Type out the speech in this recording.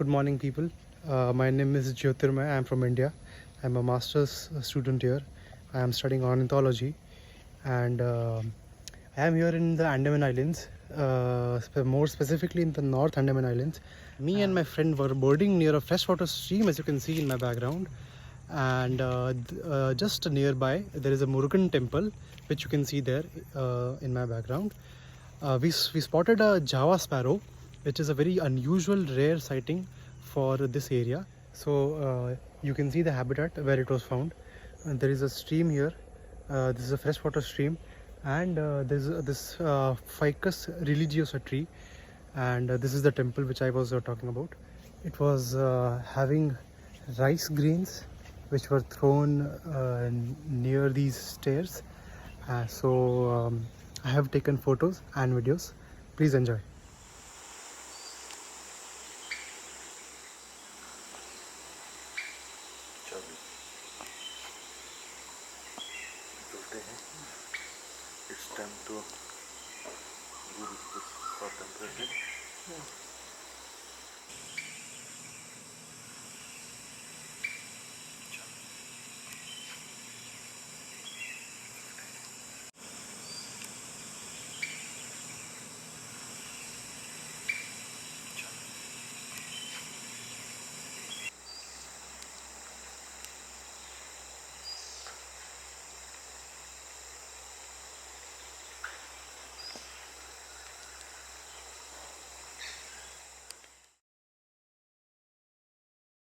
Good morning, people. My name is Jyotirmay. I am from India. I'm a master's student here. I am studying ornithology, and I am here in the Andaman Islands, more specifically in the North Andaman Islands. Me and my friend were boarding near a freshwater stream, as you can see in my background. And just nearby, there is a Murugan temple, which you can see there in my background. We spotted a Java Sparrow, which is a very unusual, rare sighting for this area. So you can see the habitat where it was found. There is a stream here. This is a freshwater stream, and there's this Ficus religiosa tree, and this is the temple which I was talking about. It was having rice grains which were thrown near these stairs. So I have taken photos and videos. Please enjoy. It's time to do this for temperature.